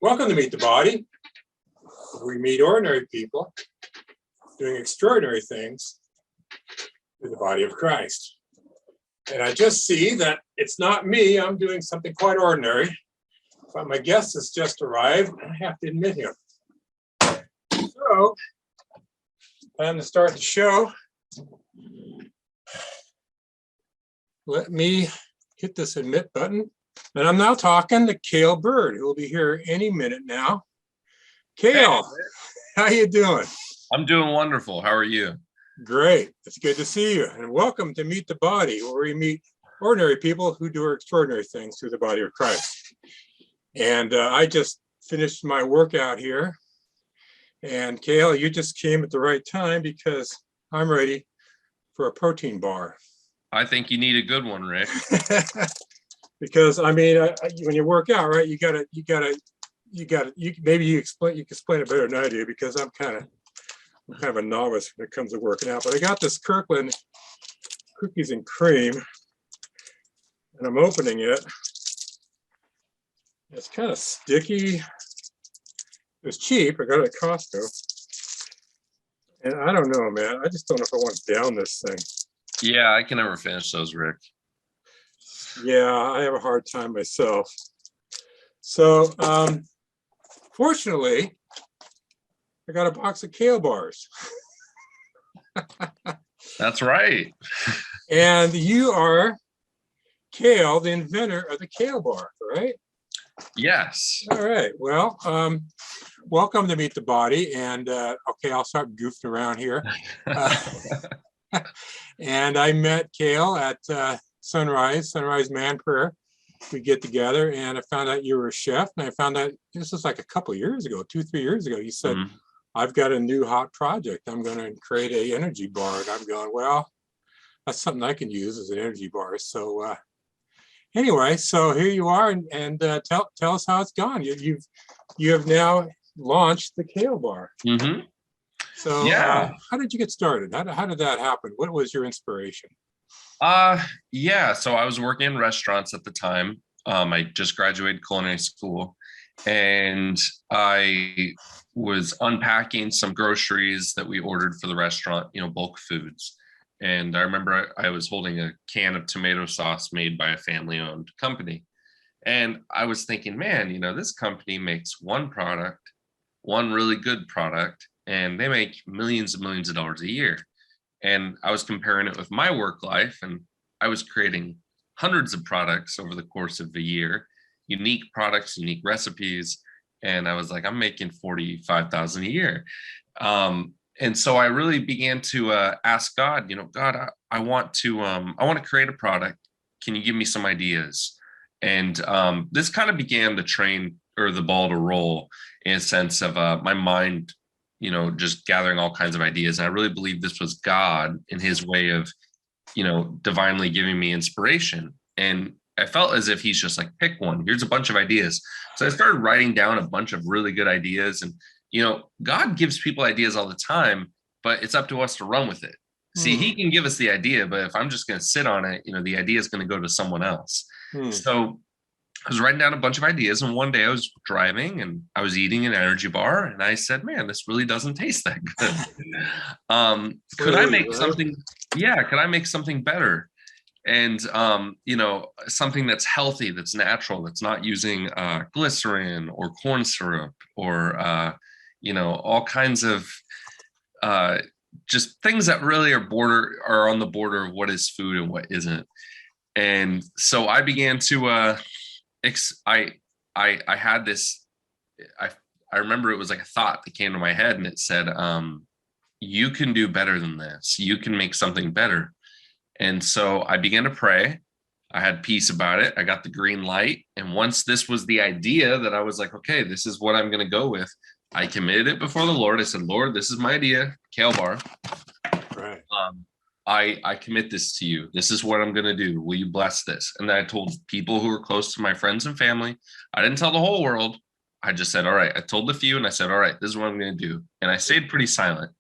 Welcome to Meet the Body, where we meet ordinary people doing extraordinary things in the body of Christ. And I just see that it's not me, I'm doing something quite ordinary, but my guest has just arrived, and I have to admit him. So, time to start the show. Let me hit this admit button. And I'm now talking to Cael Byrd, who will be here any minute now. Cael, how you doing? I'm doing wonderful. How are you? Great. It's good to see you. And welcome to Meet the Body, where we meet ordinary people who do extraordinary things through the body of Christ. And I just finished my workout here. And Cael, you just came at the right time because I'm ready for a protein bar. I think you need a good one, Rick. Because I mean, when you work out, right, you gotta, maybe you can explain it better than I do, because I'm kind of a novice when it comes to working out. But I got this Kirkland cookies and cream, and I'm opening it. It's kind of sticky. It was cheap. I got it at Costco, and I don't know, man. I just don't know if I want to down this thing. Yeah, I can never finish those, Rick. Yeah, I have a hard time myself. So, fortunately, I got a box of Cael Bars. That's right. And you are Cael, the inventor of the Cael Bar, right? Yes. All right. Well, welcome to Meet the Body. And okay, I'll start goofing around here. And I met Cael at Sunrise Man Prayer. We get together, and I found out you were a chef, and I found out this was like a couple of years ago, 2-3 years ago. You said, I've got a new hot project. I'm going to create an energy bar. And I'm going, well, that's something I can use as an energy bar. So anyway, so here you are, and tell us how it's gone. You have now launched the Cael Bar. So yeah. How did you get started? How did that happen? What was your inspiration? Yeah, so I was working in restaurants at the time. I just graduated culinary school, and I was unpacking some groceries that we ordered for the restaurant, bulk foods. And I remember I was holding a can of tomato sauce made by a family-owned company. And I was thinking, man, this company makes one product, one really good product, and they make millions and millions of dollars a year. And I was comparing it with my work life, and I was creating hundreds of products over the course of a year, unique products, unique recipes. And I was like, I'm making $45,000 a year. And so I really began to ask God, God, I want to create a product. Can you give me some ideas? And this kind of began the train or the ball to roll, in a sense of my mind, just gathering all kinds of ideas. And I really believe this was God in his way of, divinely giving me inspiration. And I felt as if he's just like, pick one, here's a bunch of ideas. So I started writing down a bunch of really good ideas. And, God gives people ideas all the time, but it's up to us to run with it. See, he can give us the idea, but if I'm just going to sit on it, the idea is going to go to someone else. So I was writing down a bunch of ideas, and one day I was driving and I was eating an energy bar, and I said, man, this really doesn't taste that good. Could I make something? Yeah. Could I make something better? And, something that's healthy, that's natural, that's not using glycerin or corn syrup or, all kinds of just things that really are on the border of what is food and what isn't. And so I began to, I had this, I remember it was like a thought that came to my head, and it said, you can do better than this. You can make something better. And so I began to pray. I had peace about it. I got the green light. And once this was the idea that I was like, okay, this is what I'm going to go with, I committed it before the Lord. I said, Lord, this is my idea, Cael Bar. Right. I commit this to you. This is what I'm going to do. Will you bless this? And then I told people who were close to my friends and family. I didn't tell the whole world. I just said, all right. I told a few, and I said, all right, this is what I'm going to do. And I stayed pretty silent.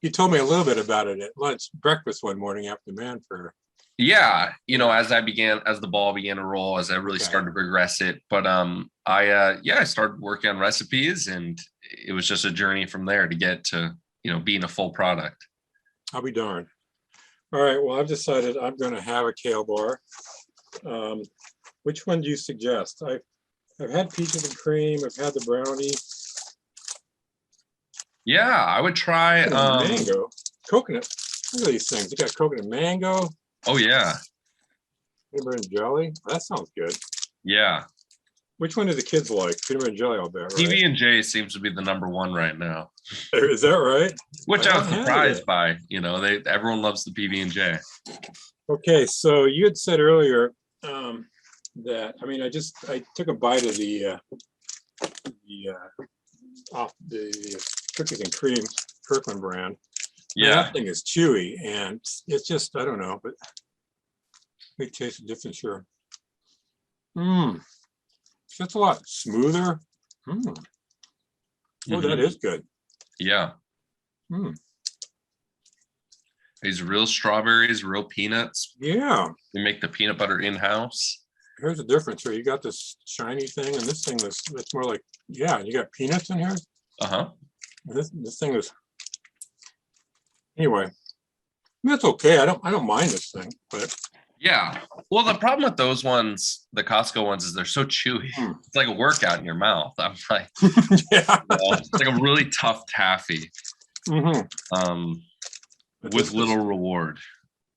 You told me a little bit about it at breakfast one morning after Man Prayer. Yeah, Yeah. as the ball began to roll, as I really Okay. started to progress it. But I started working on recipes, and it was just a journey from there to get to, being a full product. I'll be darned. All right. Well, I've decided I'm going to have a Cael Bar. Um, which one do you suggest? I've had peaches and cream. I've had the brownie. Yeah, I would try. Coconut mango. Coconut. Look at these things. You got coconut mango, Oh yeah, peanut butter and jelly. That sounds good. yeah. Which one do the kids like? Peanut butter and jelly, I'll bet, right? PB&J seems to be the number one right now, Is that right? I which I was haven't had it surprised yet. by. Everyone loves the PB&J. Okay, so you had said earlier that I took a bite of the cookies and cream Kirkland brand. Man, Yeah. that thing is chewy and it's just I don't know, but we taste the difference here. Mmm, it's a lot smoother. Mm. Oh, that Mhm. is good. Yeah. Mm. These real strawberries, real peanuts. Yeah, We make the peanut butter in-house. here's the difference here. You got this shiny thing, and this thing is it's more like yeah. You got peanuts in here. Uh-huh. And this thing is anyway. That's okay. I don't mind this thing, but Yeah. Well, the problem with those ones, the Costco ones, is they're so chewy. mm. It's like a workout in your mouth. I'm like, Yeah. it's like a really tough taffy, Hmm. um, But with this is little reward.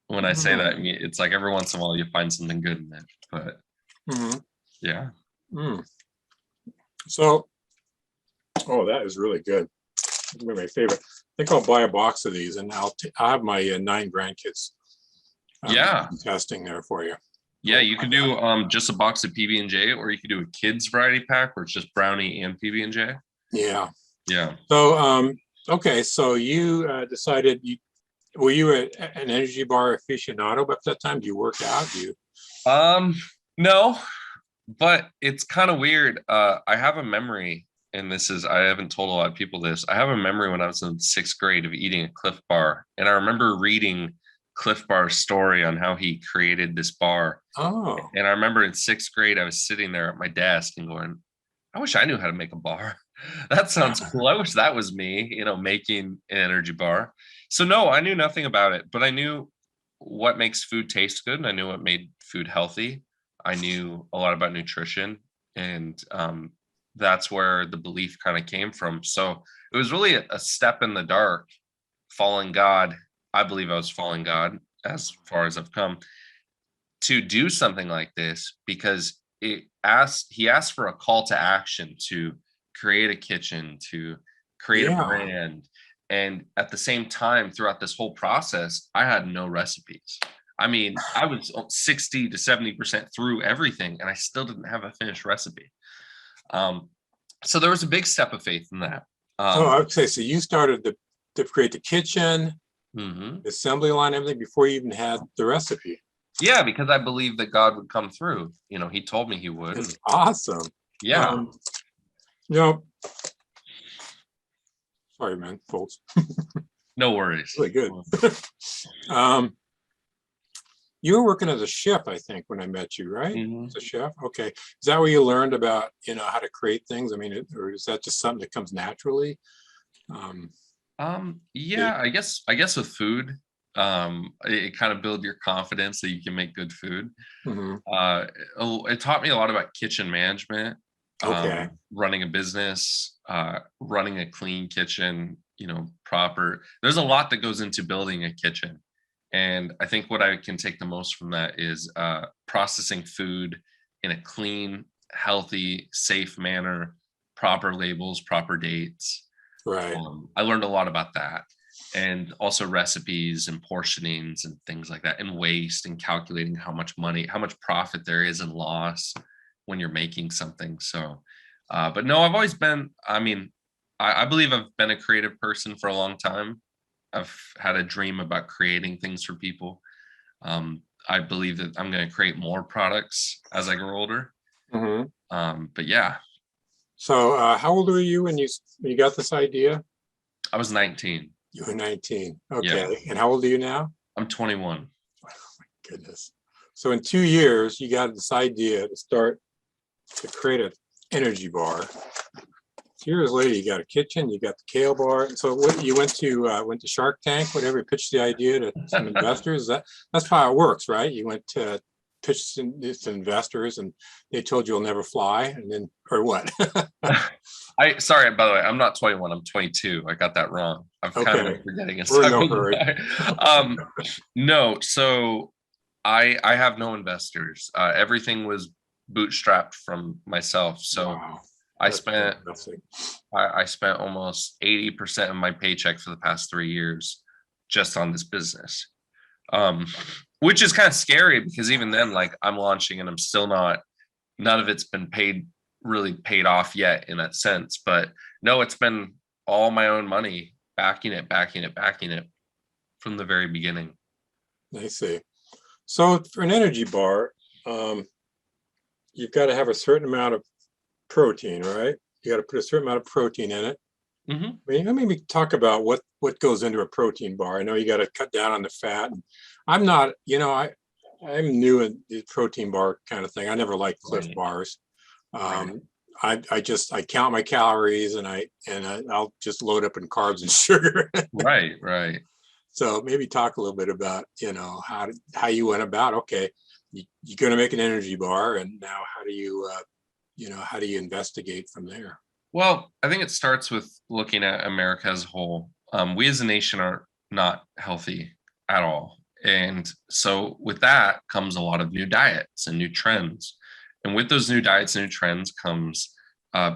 When I say that, I mm, mean, it's like every once in a while you find something good in it. But mm, yeah. mm. So, oh, that is really good. It's my favorite. I think I'll buy a box of these, and I'll have my 9 grandkids Yeah. testing there for you. Yeah, you could do just a box of PB&J, or you could do a kids variety pack where it's just brownie and PB&J. Yeah. Yeah. So, okay. So you decided were you an energy bar aficionado at that time? Do you work out? Do you? Um, no, but it's kind of weird. I have a memory, and I haven't told a lot of people this. I have a memory when I was in 6th grade of eating a Cliff Bar, and I remember reading Cliff Bar's story on how he created this bar. Oh. And I remember in 6th grade, I was sitting there at my desk and going, I wish I knew how to make a bar. That sounds cool. I wish that was me, making an energy bar. So no, I knew nothing about it, but I knew what makes food taste good, and I knew what made food healthy. I knew a lot about nutrition, and that's where the belief kind of came from. So it was really a step in the dark, falling God. I believe I was falling God as far as I've come to do something like this, because he asked for a call to action to create a kitchen, to create a Yeah. brand. And at the same time, throughout this whole process, I had no recipes. I mean, I was 60 to 70% through everything, and I still didn't have a finished recipe. Um, so there was a big step of faith in that. So I would say so. You started to create the kitchen, Mhm. the assembly line, everything before you even had the recipe. Yeah, because I believed that God would come through. He told me he would. It's awesome. Yeah, Um, you know, sorry, man, folks. no worries. Really good. um, you were working as a chef, I think, when I met you, right? Mhm. As a chef. Okay. Is that where you learned about, how to create things? I mean, or is that just something that comes naturally? Um, it- Yeah, I guess with food, it kind of build your confidence that you can make good food. mhm. It taught me a lot about kitchen management, Okay. running a business, running a clean kitchen, proper. There's a lot that goes into building a kitchen. And I think what I can take the most from that is processing food in a clean, healthy, safe manner, proper labels, proper dates. Right. I learned a lot about that, and also recipes and portionings and things like that, and waste, and calculating how much money, how much profit there is and loss when you're making something. So, but no, I've always been, I mean, I believe I've been a creative person for a long time. I've had a dream about creating things for people. I believe that I'm going to create more products as I grow older. Mhm. But yeah, So, how old were you when you got this idea? I was 19. You were 19. Yeah, Okay. And how old are you now? I'm 21. Goodness. So in 2 years, you got this idea to create an energy bar. 2 years later, you got a kitchen, you got the Cael Bar. So what, you went to Shark Tank, whatever, pitched the idea to some investors. That's how it works, right? You went to pitch this to investors, and they told you'll never fly, and then or what? Sorry, by the way, I'm not 21, I'm 22. I got that wrong. I've kind of been forgetting a We're in no second. hurry. No, so I have no investors. Everything was bootstrapped from myself. So Wow. I spent almost 80% of my paycheck for the past 3 years just on this business. Which is kind of scary because even then, like, I'm launching and I'm still none of it's been really paid off yet in that sense. But no, it's been all my own money backing it from the very beginning. I see. So for an energy bar, you've got to have a certain amount of protein, right? You got to put a certain amount of protein in it. Mm-hmm. I mean, let me talk about what goes into a protein bar. I know you got to cut down on the fat. I'm not, I'm new in the protein bar kind of thing. I never liked Cliff bars. I count my calories and I'll just load up in carbs and sugar. Right. So maybe talk a little bit about, how you went about, okay, you're going to make an energy bar, and now how do you investigate from there? Well, I think it starts with looking at America as a whole. We as a nation are not healthy at all. And so with that comes a lot of new diets and new trends. And with those new diets and new trends comes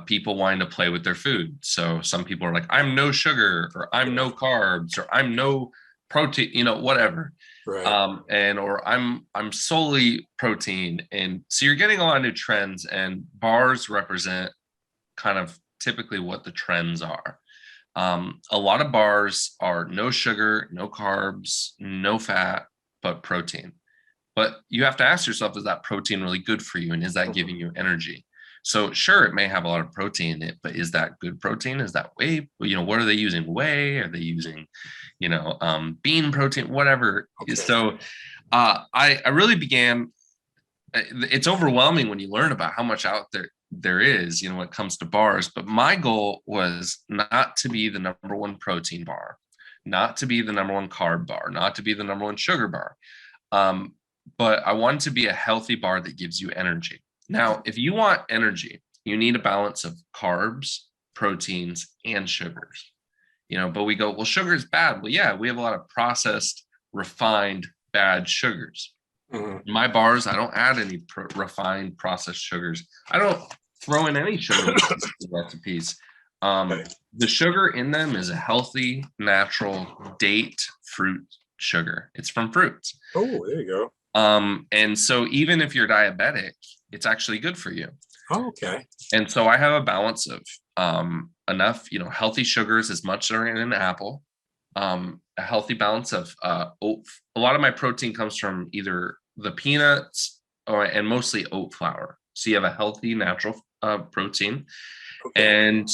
people wanting to play with their food. So some people are like, I'm no sugar, or I'm no carbs, or I'm no protein, whatever. Right. Or I'm solely protein. And so you're getting a lot of new trends, and bars represent kind of typically what the trends are. A lot of bars are no sugar, no carbs, no fat, but protein. But you have to ask yourself, is that protein really good for you? And is that giving you energy? So sure, it may have a lot of protein in it, but is that good protein? Is that whey? What are they using? Whey? Are they using, bean protein, whatever? Okay. So I really began, it's overwhelming when you learn about how much out there is, when it comes to bars. But my goal was not to be the number one protein bar, not to be the number one carb bar, not to be the number one sugar bar. But I wanted to be a healthy bar that gives you energy. Now, if you want energy, you need a balance of carbs, proteins, and sugars. But we go, well, sugar is bad. Well, yeah, we have a lot of processed, refined, bad sugars. In my bars, I don't add any refined, processed sugars. I don't throw in any sugar recipes. The sugar in them is a healthy, natural date fruit sugar. It's from fruits. Oh, there you go. And so even if you're diabetic, it's actually good for you. Oh, okay. And so I have a balance of enough, healthy sugars, as much as are in an apple, a healthy balance of oat. A lot of my protein comes from either the peanuts and mostly oat flour. So you have a healthy, natural protein. Okay. And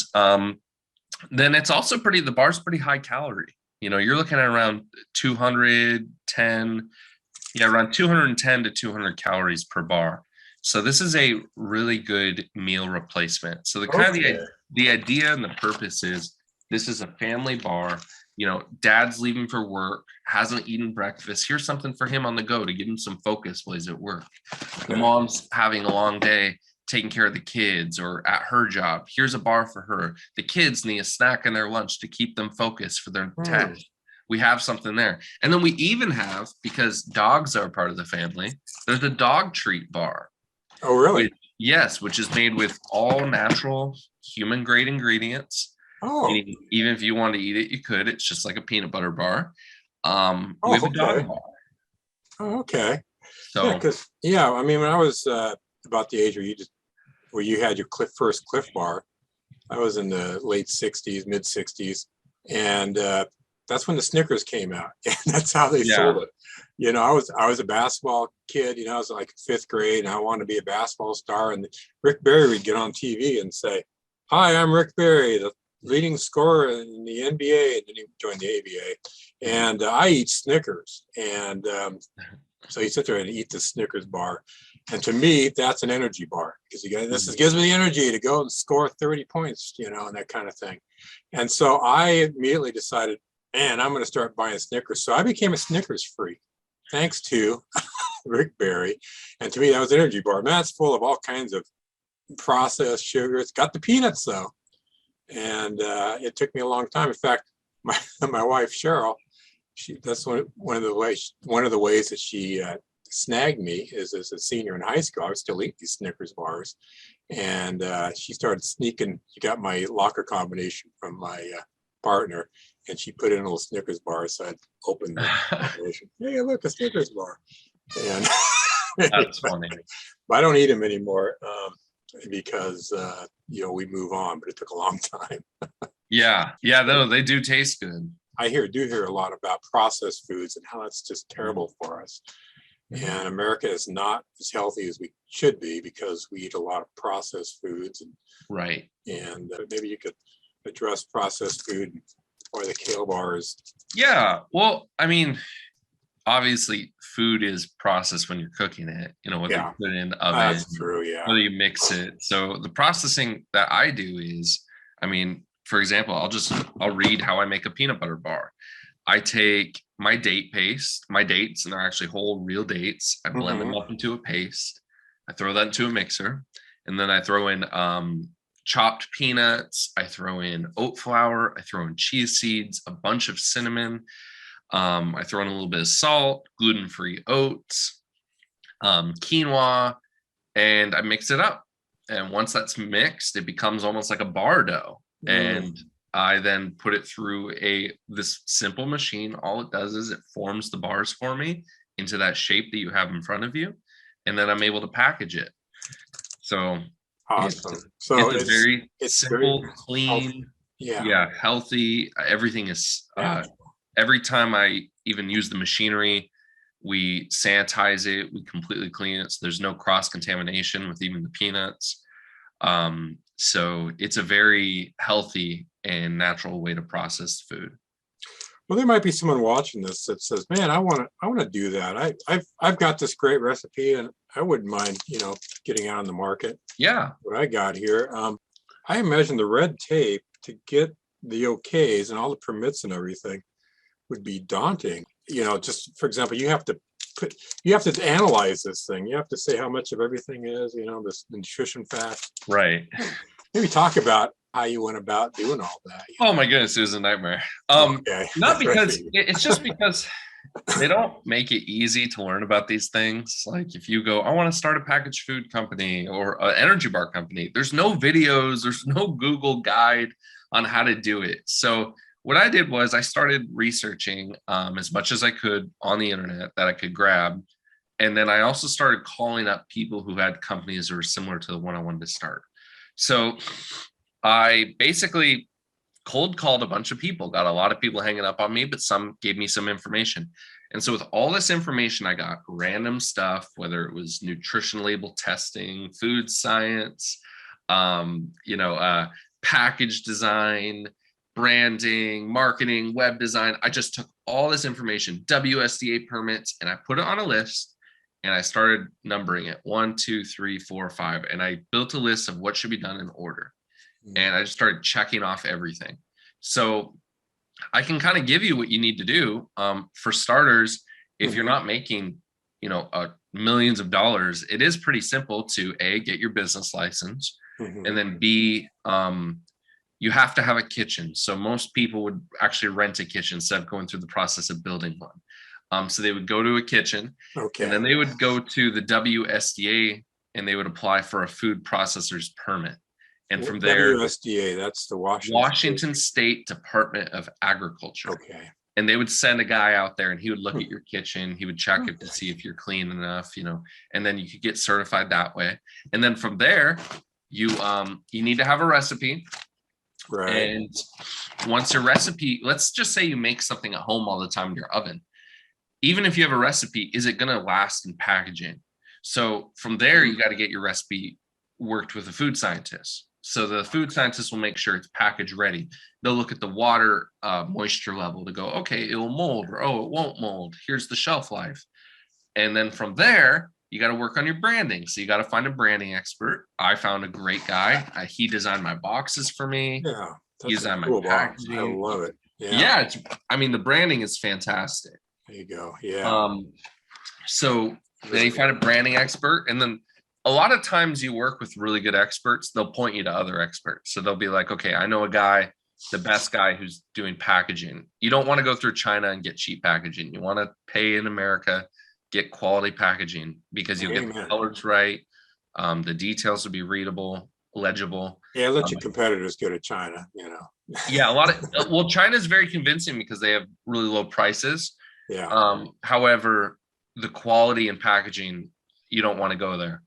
then it's also the bar's pretty high calorie. You're looking at around 210 to 200 calories per bar. So this is a really good meal replacement. So the idea and the purpose is, this is a family bar. Dad's leaving for work, hasn't eaten breakfast. Here's something for him on the go to give him some focus while he's at work. The mom's having a long day taking care of the kids or at her job. Here's a bar for her. The kids need a snack in their lunch to keep them focused for their test. We have something there. And then we even have, because dogs are part of the family, there's a dog treat bar. Oh, really? Which is made with all natural human grade ingredients. Oh. Even if you want to eat it, you could. It's just like a peanut butter bar. With a dog bar. Oh, okay. So when I was about the age where you had your first Cliff Bar, I was in the late 60s, mid 60s, and that's when the Snickers came out, and that's how they sold it. I was a basketball kid. I was like 5th grade, and I wanted to be a basketball star. And Rick Barry would get on TV and say, "Hi, I'm Rick Barry, the leading scorer in the NBA," and then he joined the ABA. And I eat Snickers, and So you sit there and eat the Snickers bar. And to me, that's an energy bar because gives me the energy to go and score 30 points, and that kind of thing. And so I immediately decided, man, I'm going to start buying Snickers. So I became a Snickers freak, thanks to Rick Barry. And to me, that was an energy bar. Man, it's full of all kinds of processed sugar. It's got the peanuts though. And it took me a long time. In fact, my wife, Cheryl, that's one of the ways that she snagged me is as a senior in high school. I would still eat these Snickers bars, and she started sneaking. She got my locker combination from my partner, and she put in a little Snickers bar. So I'd open the combination. Hey, look, a Snickers bar. And That's funny. But I don't eat them anymore because we move on. But it took a long time. Yeah, no, they do taste good. I do hear a lot about processed foods and how that's just terrible for us. And America is not as healthy as we should be because we eat a lot of processed foods. Right. And maybe you could address processed food or the Cael bars. Yeah. Well, I mean, obviously food is processed when you're cooking it, whether you put it in the oven, that's true, yeah. whether you mix it. So the processing that I do is, for example, I'll read how I make a peanut butter bar. I take my date paste, my dates, and they're actually whole real dates. I blend them up into a paste. I throw that into a mixer, and then I throw in chopped peanuts. I throw in oat flour. I throw in chia seeds, a bunch of cinnamon. I throw in a little bit of salt, gluten-free oats, quinoa, and I mix it up. And once that's mixed, it becomes almost like a bar dough. And I then put it through this simple machine. All it does is it forms the bars for me into that shape that you have in front of you. And then I'm able to package it. So awesome. It's very simple, very clean, healthy. Healthy. Everything is every time I even use the machinery, we sanitize it, we completely clean it. So there's no cross-contamination with even the peanuts. So it's a very healthy and natural way to process food. Well, there might be someone watching this that says, man, I want to do that. I've got this great recipe and I wouldn't mind, getting out on the market. Yeah. What I got here. I imagine the red tape to get the okays and all the permits and everything would be daunting. Just for example, you have to analyze this thing. You have to say how much of everything is, this nutrition fact. Right. Maybe talk about how you went about doing all that. Oh my goodness, it was a nightmare. Okay. Not because it's just because they don't make it easy to learn about these things. Like if you go, I want to start a packaged food company or an energy bar company, there's no videos, there's no Google guide on how to do it. So what I did was I started researching as much as I could on the internet that I could grab. And then I also started calling up people who had companies that were similar to the one I wanted to start. So I basically cold called a bunch of people, got a lot of people hanging up on me, but some gave me some information. And so with all this information, I got random stuff, whether it was nutrition label testing, food science, package design, branding, marketing, web design. I just took all this information, WSDA permits, and I put it on a list and I started numbering it 1, 2, 3, 4, 5. And I built a list of what should be done in order. And I just started checking off everything. So I can give you what you need to do. For starters, if you're not making, millions of dollars, it is pretty simple to A, get your business license, and then B, you have to have a kitchen. So most people would actually rent a kitchen instead of going through the process of building one. So they would go to a kitchen, and then they would go to the WSDA and they would apply for a food processor's permit. And from there, WSDA, that's the Washington State Department of Agriculture. Okay. And they would send a guy out there and he would look at your kitchen. He would check it to see if you're clean enough, and then you could get certified that way. And then from there, you need to have a recipe. Right. And once your recipe, let's just say you make something at home all the time in your oven. Even if you have a recipe, is it going to last in packaging? So from there, you got to get your recipe worked with a food scientist. So the food scientist will make sure it's package ready. They'll look at the water moisture level to go, okay, it will mold, or oh, it won't mold. Here's the shelf life. And then from there, you got to work on your branding. So you got to find a branding expert. I found a great guy. He designed my boxes for me. Yeah, He that's a designed my cool box. I packaging. love it. Yeah. Yeah, I mean, the branding is fantastic. There you go. Yeah. So then you find a branding expert, and then a lot of times you work with really good experts. They'll point you to other experts. So they'll be like, okay, I know a guy, the best guy who's doing packaging. You don't want to go through China and get cheap packaging. You want to pay in America, get quality packaging, because you'll get the colors right. The details will be readable, legible. Yeah, let your competitors go to China, Yeah, a lot of, well, China's very convincing because they have really low prices. Yeah. However, the quality and packaging, you don't want to go there.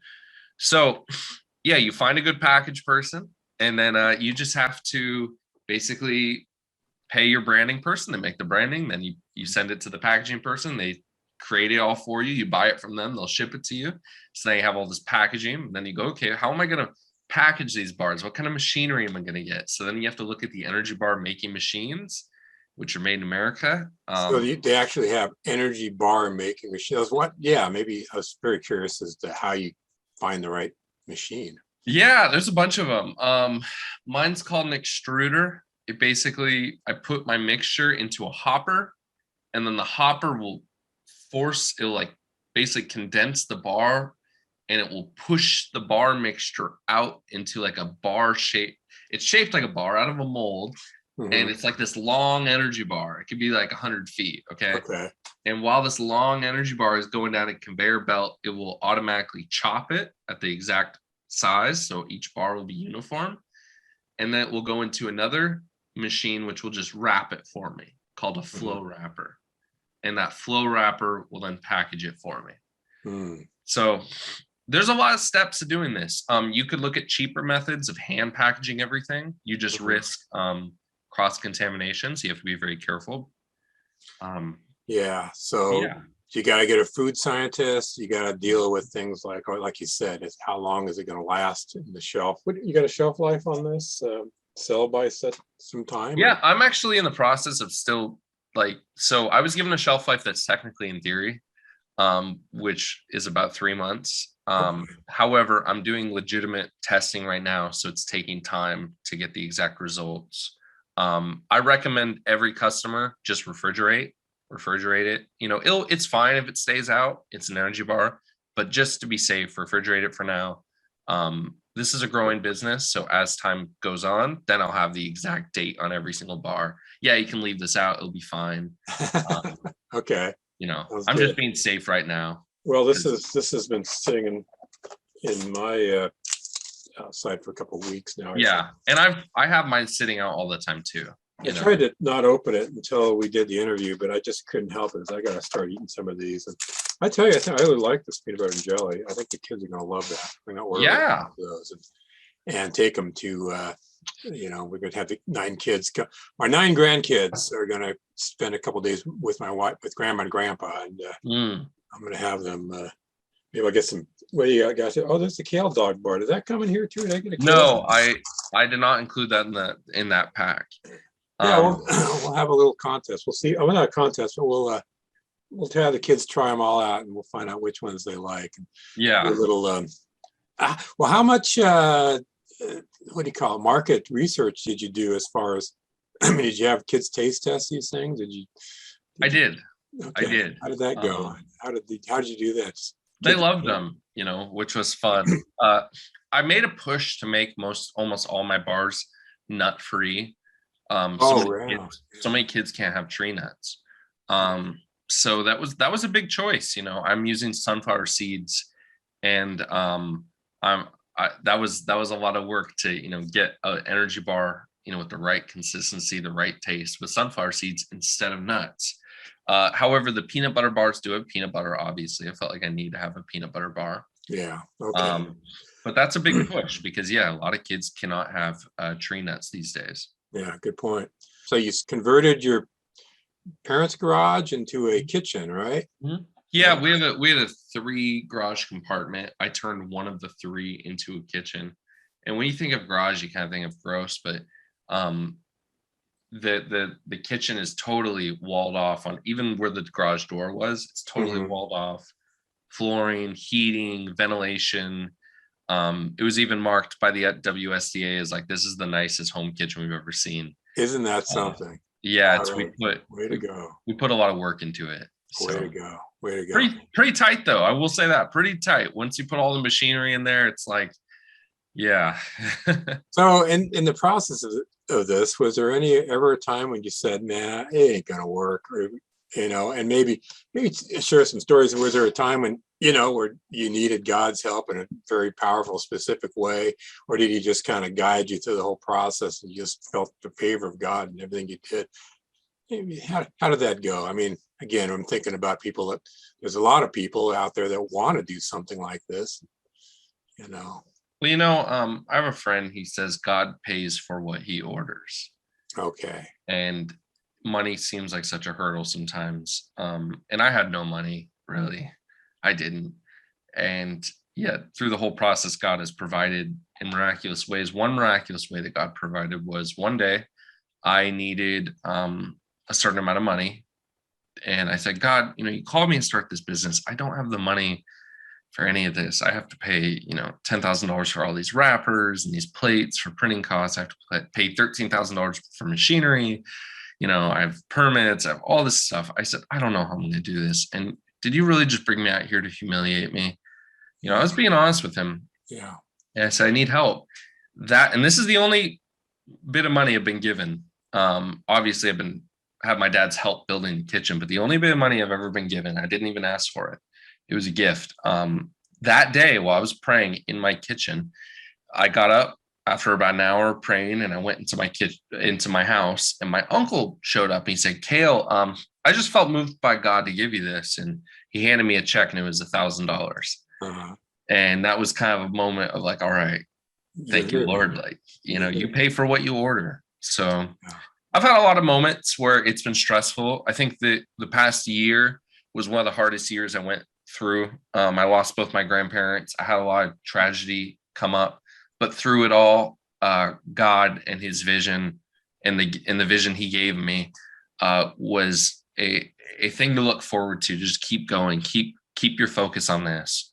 So yeah, you find a good package person, and then you just have to basically pay your branding person to make the branding. Then you send it to the packaging person. They create it all for you. You buy it from them. They'll ship it to you. So now you have all this packaging. And then you go, okay, how am I going to package these bars? What kind of machinery am I going to get? So then you have to look at the energy bar making machines, which are made in America. So they actually have energy bar making machines. What? Yeah, maybe I was very curious as to how you find the right machine. Yeah, there's a bunch of them. Mine's called an extruder. It basically, I put my mixture into a hopper, and then the hopper will it'll like basically condense the bar, and it will push the bar mixture out into like a bar shape. It's shaped like a bar out of a mold. And it's like this long energy bar. It could be like 100 feet. Okay. And while this long energy bar is going down a conveyor belt, it will automatically chop it at the exact size. So each bar will be uniform. And then it will go into another machine, which will just wrap it for me, called a flow wrapper. And that flow wrapper will then package it for me. So there's a lot of steps to doing this. You could look at cheaper methods of hand packaging everything. You just risk cross-contamination, so you have to be very careful. So you got to get a food scientist. You got to deal with things like you said, is how long is it going to last in the shelf? What, you got a shelf life on this? Sell by some time? Yeah, I'm actually in the process of still so I was given a shelf life that's technically in theory, which is about 3 months. However, I'm doing legitimate testing right now, so it's taking time to get the exact results. I recommend every customer just refrigerate it. It's fine if it stays out. It's an energy bar, but just to be safe, refrigerate it for now. This is a growing business, so as time goes on, then I'll have the exact date on every single bar. Yeah, you can leave this out; it'll be fine. Okay. I'm just being safe right now. Well, this has been sitting in my outside for a couple of weeks now. Yeah, and I have mine sitting out all the time too. I tried to not open it until we did the interview, but I just couldn't help it. I got to start eating some of these. And I tell you, I really like this peanut butter and jelly. I think the kids are going to love that. We're going to order those and take them to, we're going to have the 9 kids. My 9 grandkids are going to spend a couple of days with my wife, with grandma and grandpa, and I'm going to have them. Maybe I'll get some. What do you got, guys? Oh, there's the Cael dog bar. Does that come in here too? Did I get a No, I did not include that in that pack. Yeah, we'll have a little contest. We'll see. Not a contest, but we'll have the kids try them all out, and we'll find out which ones they like. Yeah. A little. Well, how much? What do you call it? Market research did you do as far as? I mean, did you have kids taste test these things? I did. Okay. I did. How did that go? How did you do that? They loved them, which was fun. I made a push to make almost all my bars nut free. So many kids can't have tree nuts. So that was a big choice. I'm using sunflower seeds, and that was a lot of work to get an energy bar with the right consistency, the right taste with sunflower seeds instead of nuts. However, the peanut butter bars do have peanut butter. Obviously, I felt like I need to have a peanut butter bar. Yeah. Okay. But that's a big push because a lot of kids cannot have tree nuts these days. Yeah, good point. So you converted your parents' garage into a kitchen, right? Mm-hmm. Yeah, we had a 3 garage compartment. I turned one of the 3 into a kitchen. And when you think of garage, you kind of think of gross, but the kitchen is totally walled off on even where the garage door was. It's totally walled off. flooring, heating, ventilation. It was even marked by the WSDA as like, this is the nicest home kitchen we've ever seen. Isn't that something? Yeah, All right. Way to go. We put a lot of work into it. Way So to go. Way to go. pretty tight though. I will say that, pretty tight. Once you put all the machinery in there, it's like, yeah. So in the process of this, was there ever a time when you said, nah, it ain't gonna work, or and maybe share some stories. Was there a time when where you needed God's help in a very powerful, specific way, or did he just kind of guide you through the whole process and you just felt the favor of God in everything you did? Maybe how did that go? I mean, again, I'm thinking about there's a lot of people out there that want to do something like this, Well, I have a friend, he says God pays for what he orders. Okay. And money seems like such a hurdle sometimes. And I had no money, really. I didn't. And yet through the whole process, God has provided in miraculous ways. One miraculous way that God provided was one day I needed a certain amount of money. And I said, God, you called me to start this business. I don't have the money for any of this. I have to pay, $10,000 for all these wrappers and these plates for printing costs. I have to pay $13,000 for machinery. I have permits. I have all this stuff. I said, I don't know how I'm going to do this. And did you really just bring me out here to humiliate me? I was being honest with him. Yeah. And I said, I need help. And this is the only bit of money I've been given. Obviously, have my dad's help building the kitchen, but the only bit of money I've ever been given, I didn't even ask for it. It was a gift. That day while I was praying in my kitchen, I got up after about an hour of praying and I went into my house, and my uncle showed up and he said, Cael, I just felt moved by God to give you this. And he handed me a check and it was $1,000. Uh-huh. And that was kind of a moment of like, all right, thank you, Lord. Like, you pay for what you order. So I've had a lot of moments where it's been stressful. I think that the past year was one of the hardest years I went through. I lost both my grandparents. I had a lot of tragedy come up, but through it all, God and his vision and the vision he gave me was a thing to look forward to. Just keep going, keep your focus on this.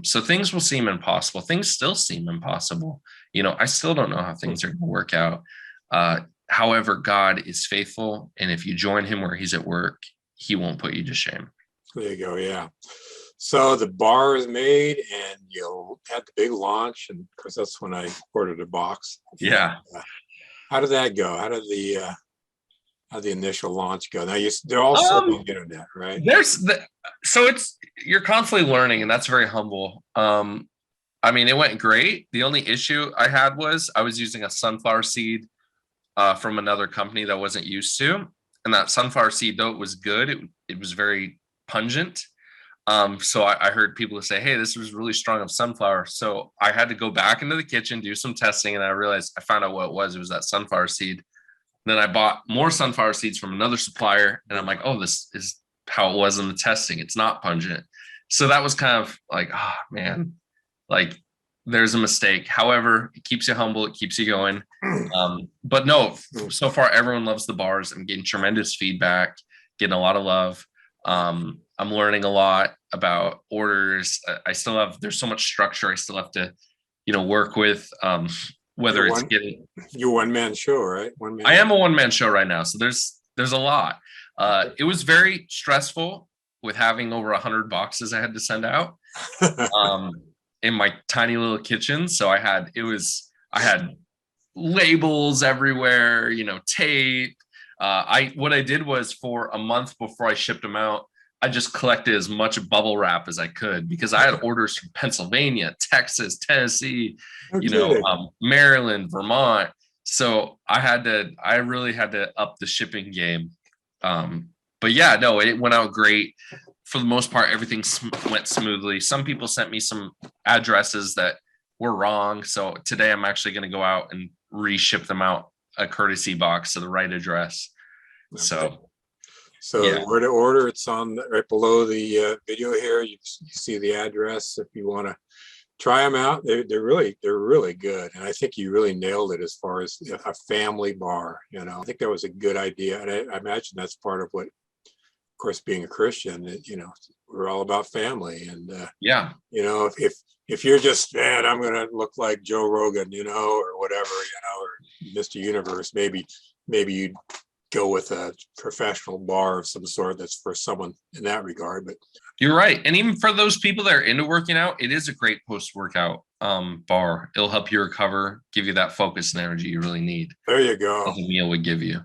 So things will seem impossible. Things still seem impossible. I still don't know how things are going to work out. However, God is faithful. And if you join him where he's at work, he won't put you to shame. There you go. Yeah. So the bar is made and you'll have the big launch. And of course, that's when I ordered a box. Yeah. How did that go? How did the initial launch go? Now they're all sold on the internet, right? You're constantly learning, and that's very humble. It went great. The only issue I had was I was using a sunflower seed from another company that I wasn't used to. And that sunflower seed, though it was good, it was very pungent. So I heard people say, hey, this was really strong of sunflower. So I had to go back into the kitchen, do some testing, and I found out what it was. It was that sunflower seed. Then I bought more sunflower seeds from another supplier, and I'm like, oh, this is how it was in the testing. It's not pungent. So that was kind of like, oh man, like there's a mistake. However, it keeps you humble. It keeps you going. But no, so far, everyone loves the bars. I'm getting tremendous feedback, getting a lot of love. I'm learning a lot about orders. There's so much structure I still have to, work with, whether it's getting. You're one-man show, right? I am a one-man show right now. So there's a lot. It was very stressful with having over 100 boxes I had to send out in my tiny little kitchen. So I had labels everywhere, tape. What I did was for a month before I shipped them out, I just collected as much bubble wrap as I could because I had orders from Pennsylvania, Texas, Tennessee, Maryland, Vermont. So I really had to up the shipping game. But yeah, no, it went out great. For the most part, everything went smoothly. Some people sent me some addresses that were wrong. So today I'm actually going to go out and reship them out a courtesy box to the right address. Okay. So yeah. Where to order, it's on right below the video here. You see the address if you want to try them out. They're really good, and I think you really nailed it as far as a family bar. I think that was a good idea, and I imagine that's part of what course, being a Christian, we're all about family. And, Yeah. If you're just, man, I'm going to look like Joe Rogan, or whatever, or Mr. Universe, maybe you'd go with a professional bar of some sort that's for someone in that regard. But you're right. And even for those people that are into working out, it is a great post-workout bar. It'll help you recover, give you that focus and energy you really need. There you go. As a meal would give you.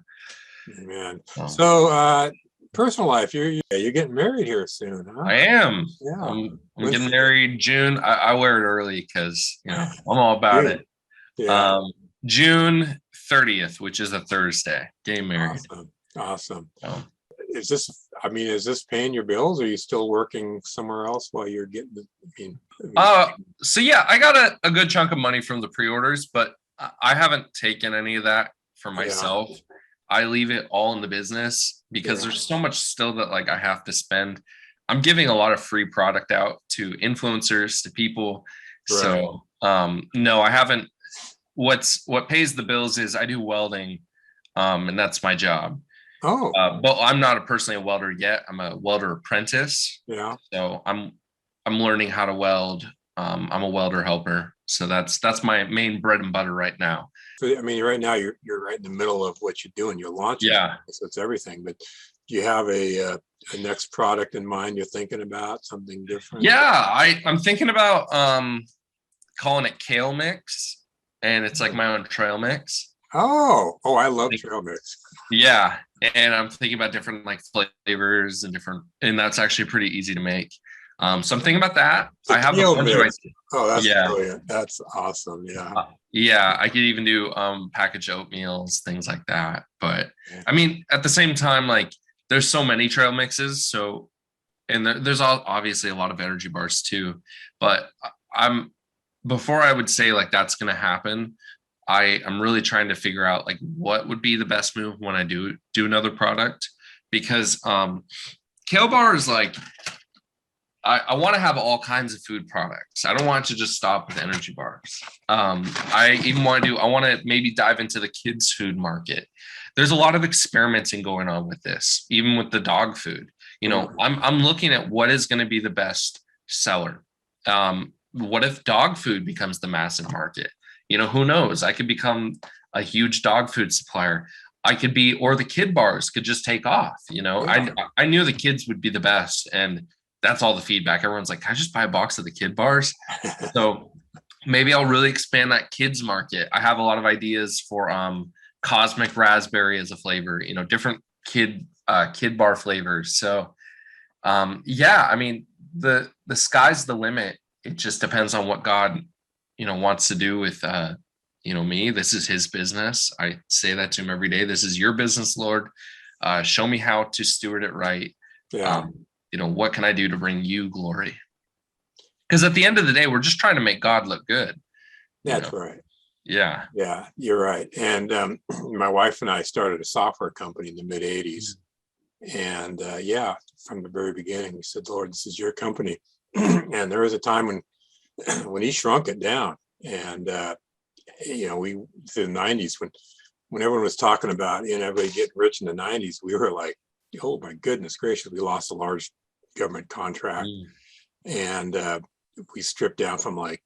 Man. So personal life, you're getting married here soon, huh? I am. Yeah. I'm getting married June. I wear it early because I'm all about it. Yeah. June 30th, which is a Thursday. Getting married. Awesome. Is this paying your bills? Or are you still working somewhere else while you're getting So yeah, I got a good chunk of money from the pre-orders, but I haven't taken any of that for myself. Yeah. I leave it all in the business because there's so much still that like I have to spend. I'm giving a lot of free product out to influencers, to people. Right. So no, I haven't. What pays the bills is I do welding, and that's my job. Oh, but I'm not personally a welder yet. I'm a welder apprentice. Yeah. So I'm learning how to weld. I'm a welder helper. So that's my main bread and butter right now. So, right now you're right in the middle of what you're doing. You're launching. Yeah. So it's everything. But do you have a next product in mind you're thinking about? Something different? Yeah, I'm thinking about calling it Cael Mix, and it's like my own trail mix. Oh, I love trail mix. Yeah, and I'm thinking about different like flavors and that's actually pretty easy to make. So I'm thinking about that. I have a bunch of ideas. Oh, that's brilliant. That's awesome. Yeah. Yeah, I could even do packaged oatmeals, things like that. But at the same time, like there's so many trail mixes. So, and there's obviously a lot of energy bars too. But before I would say like that's going to happen, I'm really trying to figure out like what would be the best move when I do another product, because Cael Bar is like, I want to have all kinds of food products. I don't want to just stop with energy bars. I want to maybe dive into the kids' food market. There's a lot of experimenting going on with this, even with the dog food. I'm looking at what is going to be the best seller. What if dog food becomes the massive market? Who knows? I could become a huge dog food supplier. Or the kid bars could just take off. I knew the kids would be the best, and that's all the feedback. Everyone's like, can I just buy a box of the kid bars? So maybe I'll really expand that kids market. I have a lot of ideas for cosmic raspberry as a flavor, different kid bar flavors. So the sky's the limit. It just depends on what God, wants to do with me. This is his business. I say that to him every day. This is your business, Lord. Show me how to steward it right. Yeah. What can I do to bring you glory? Because at the end of the day, we're just trying to make God look good. That's right. Yeah. Yeah, you're right. And my wife and I started a software company in the mid 80s. And from the very beginning, we said, Lord, this is your company. And there was a time when he shrunk it down. And, we, through the 90s, when everyone was talking about, everybody getting rich in the 90s, we were like, oh my goodness gracious, we lost a large government contract. And we stripped down from like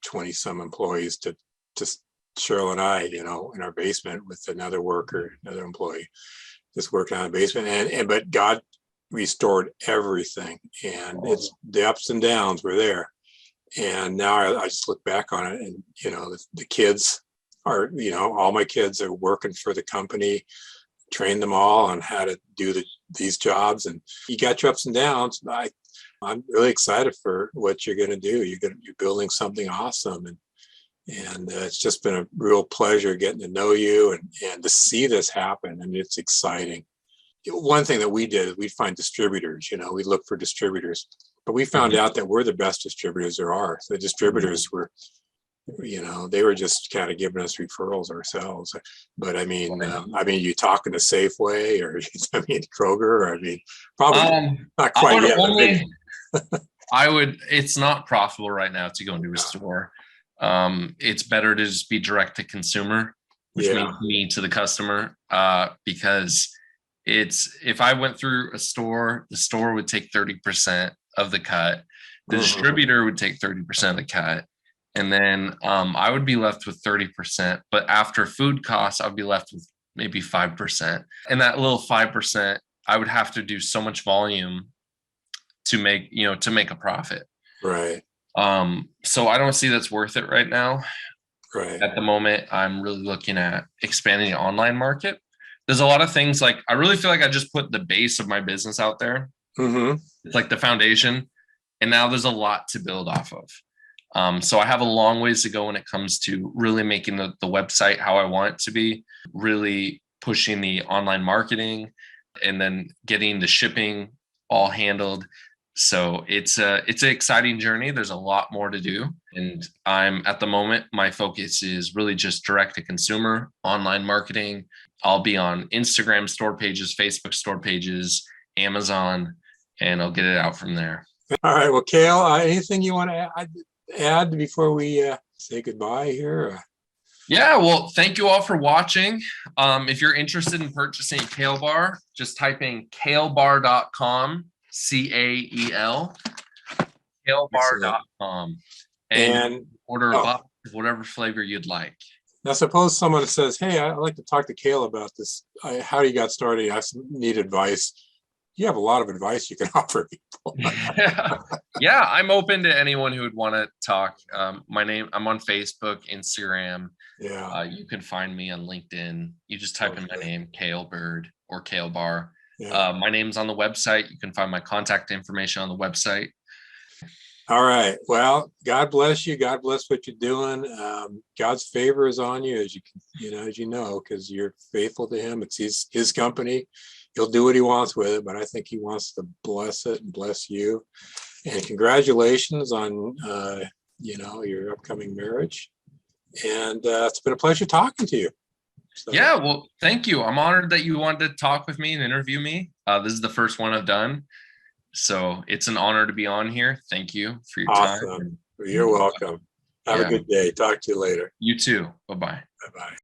20 some employees to just Cheryl and I, in our basement with another employee, just working on the basement. But God restored everything, and it's the ups and downs were there. And now I just look back on it, and the kids are, all my kids are working for the company. Train them all on how to do these jobs, and you got your ups and downs. I'm really excited for what you're going to do. You're building something awesome, and it's just been a real pleasure getting to know you and to see this happen. And it's exciting. One thing that we did is we'd find distributors. We look for distributors, but we found out that we're the best distributors there are. So the distributors were, they were just kind of giving us referrals ourselves. But you talking to Safeway or Kroger, or probably not quite yet. It's not profitable right now to go into a store. It's better to just be direct to consumer, which means me to the customer, because if I went through a store, the store would take 30% of the cut. The distributor would take 30% of the cut. And then I would be left with 30%. But after food costs, I'd be left with maybe 5%. And that little 5%, I would have to do so much volume to make, to make a profit. Right. So I don't see that's worth it right now. Right. At the moment, I'm really looking at expanding the online market. There's a lot of things, like I really feel like I just put the base of my business out there. It's like the foundation. And now there's a lot to build off of. So I have a long ways to go when it comes to really making the website how I want it to be, really pushing the online marketing, and then getting the shipping all handled. So it's an exciting journey. There's a lot more to do. And at the moment, my focus is really just direct to consumer online marketing. I'll be on Instagram store pages, Facebook store pages, Amazon, and I'll get it out from there. All right. Well, Cael, anything you want to add before we say goodbye here? Yeah, well, thank you all for watching. If you're interested in purchasing Cael Bar, just type in caelbar.com, CAEL, caelbar.com, and order a box of whatever flavor you'd like. Now, suppose someone says, hey, I'd like to talk to Cael about this. How you got started? I need advice. You have a lot of advice you can offer people. Yeah, I'm open to anyone who would want to talk. I'm on Facebook, Instagram. Yeah. You can find me on LinkedIn. You just type in my name, Cael Byrd or Cael Bar. Yeah. My name's on the website. You can find my contact information on the website. All right. Well, God bless you. God bless what you're doing. God's favor is on you, as you know, because you're faithful to Him. It's His company. He'll do what He wants with it, but I think He wants to bless it and bless you. And congratulations on your upcoming marriage. And it's been a pleasure talking to you. So. Yeah, well, thank you. I'm honored that you wanted to talk with me and interview me. This is the first one I've done. So it's an honor to be on here. Thank you for your time. Awesome. You're welcome. Have a good day. Talk to you later. You too. Bye-bye. Bye-bye.